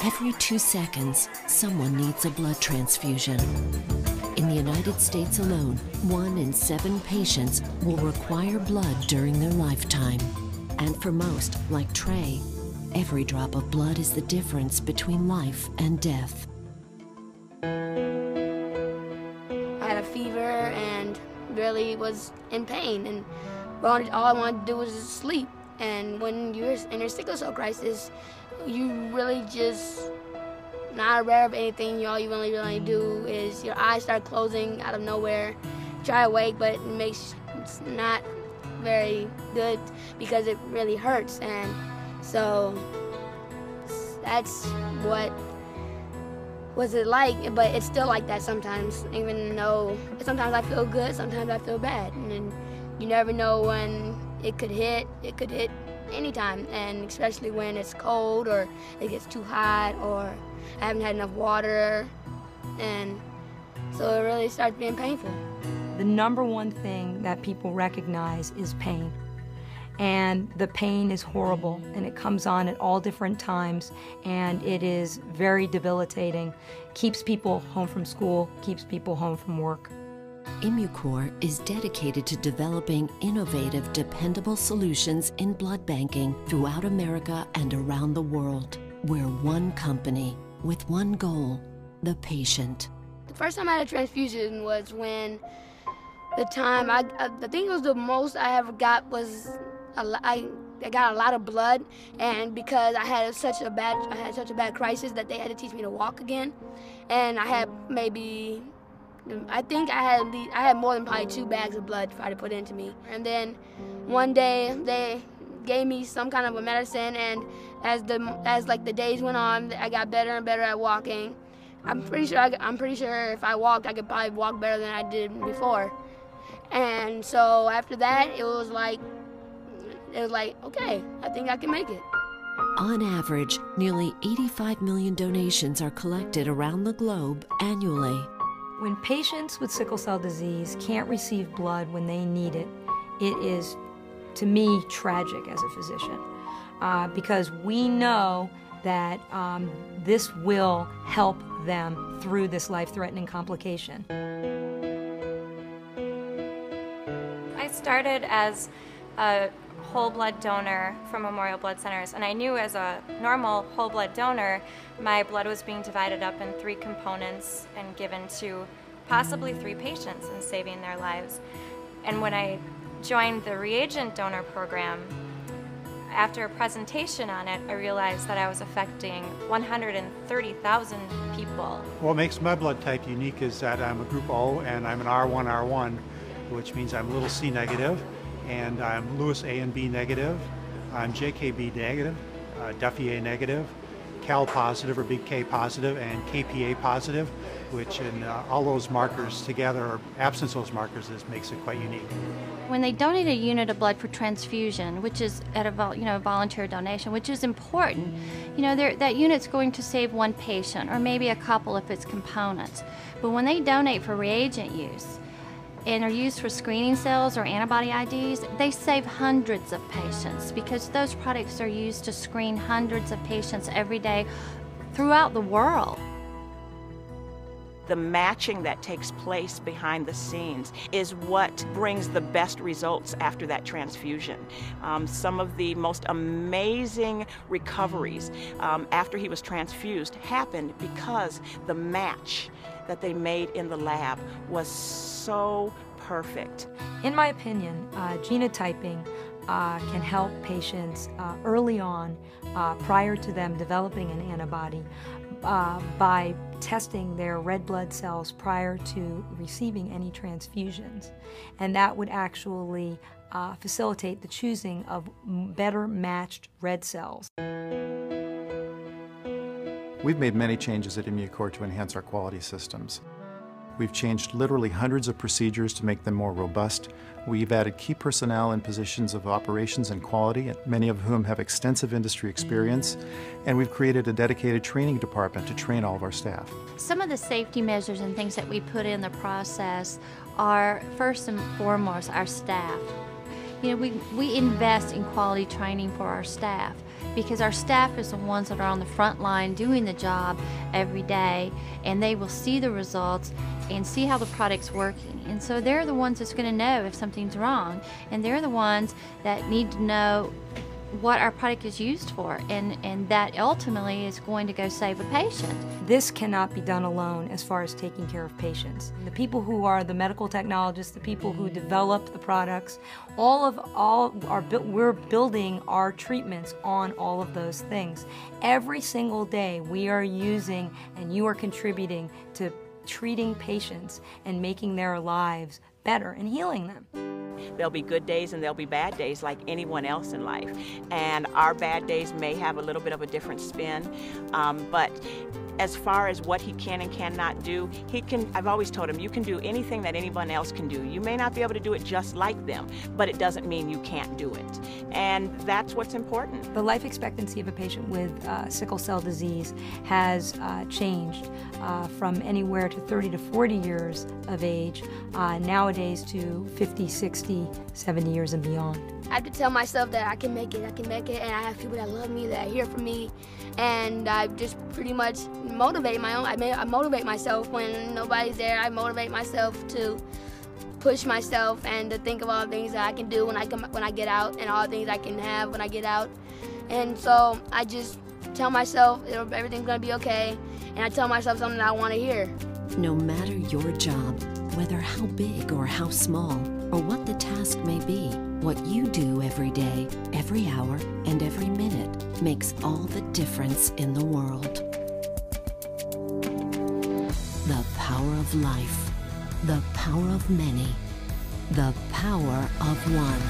Every 2 seconds, someone needs a blood transfusion. In the United States alone, 1 in 7 patients will require blood during their lifetime. And for most, like Trey, every drop of blood is the difference between life and death. I had a fever and really was in pain, and all I wanted to do was just sleep. And when you're in your sickle cell crisis, you really just not aware of anything. All you really do is your eyes start closing out of nowhere. You try to wake, but it's not very good because it really hurts. And so that's what was it like, but it's still like that sometimes, even though sometimes I feel good, sometimes I feel bad. And then you never know when it could hit anytime, and especially when it's cold or it gets too hot or I haven't had enough water, and so it really starts being painful. The number one thing that people recognize is pain. And the pain is horrible, and it comes on at all different times, and it is very debilitating. Keeps people home from school, keeps people home from work. Immucor is dedicated to developing innovative, dependable solutions in blood banking throughout America and around the world. We're one company with one goal, the patient. The first time I had a transfusion was when the time I think it was the most I ever got was I got a lot of blood, and because I had such a bad crisis that they had to teach me to walk again, and I had maybe. I think I had more than probably 2 bags of blood tried to put into me. And then one day they gave me some kind of a medicine, and as the days went on, I got better and better at walking. I'm pretty sure if I walked, I could probably walk better than I did before. And so after that, it was like, okay, I think I can make it. On average, nearly 85 million donations are collected around the globe annually. When patients with sickle cell disease can't receive blood when they need it, it is, to me, tragic as a physician, because we know that this will help them through this life-threatening complication. I started as a whole blood donor from Memorial Blood Centers, and I knew as a normal whole blood donor, my blood was being divided up in 3 components and given to possibly 3 patients and saving their lives. And when I joined the reagent donor program, after a presentation on it, I realized that I was affecting 130,000 people. What makes my blood type unique is that I'm a group O and I'm an R1, which means I'm little c negative, and I'm Lewis A and B negative, I'm JKB negative, Duffy A negative, Cal positive or big K positive, and KPA positive, which in all those markers together, or absence of those markers, this makes it quite unique. When they donate a unit of blood for transfusion, which is at a volunteer donation, which is important, that unit's going to save 1 patient, or maybe a couple if it's components. But when they donate for reagent use, and are used for screening cells or antibody IDs, they save hundreds of patients, because those products are used to screen hundreds of patients every day throughout the world. The matching that takes place behind the scenes is what brings the best results after that transfusion. Some of the most amazing recoveries after he was transfused happened because the match that they made in the lab was so perfect. In my opinion, genotyping can help patients early on, prior to them developing an antibody, by testing their red blood cells prior to receiving any transfusions. And that would actually facilitate the choosing of better matched red cells. We've made many changes at Immucor to enhance our quality systems. We've changed literally hundreds of procedures to make them more robust. We've added key personnel in positions of operations and quality, many of whom have extensive industry experience, and we've created a dedicated training department to train all of our staff. Some of the safety measures and things that we put in the process are, first and foremost, our staff. We invest in quality training for our staff. because our staff is the ones that are on the front line doing the job every day, and they will see the results and see how the product's working. And so they're the ones that's going to know if something's wrong, and they're the ones that need to know what our product is used for, and that ultimately is going to go save a patient. This cannot be done alone as far as taking care of patients. The people who are the medical technologists, the people who develop the products, we're building our treatments on all of those things. Every single day we are using, and you are contributing to treating patients and making their lives better and healing them. There'll be good days and there'll be bad days like anyone else in life. And our bad days may have a little bit of a different spin, but as far as what he can and cannot do, I've always told him, you can do anything that anyone else can do. You may not be able to do it just like them, but it doesn't mean you can't do it. And that's what's important. The life expectancy of a patient with sickle cell disease has changed from anywhere to 30 to 40 years of age, nowadays to 50, 60, 70 years and beyond. I have to tell myself that I can make it, and I have people that love me, that are here for me, and I just pretty much motivate I motivate myself when nobody's there. I motivate myself to push myself and to think of all the things that I can do when I get out, and all the things I can have when I get out. And so I just tell myself everything's gonna be okay, and I tell myself something that I want to hear. No matter your job, whether how big or how small, or what the task may be, what you do every day, every hour, and every minute makes all the difference in the world. The power of life, the power of many, the power of one.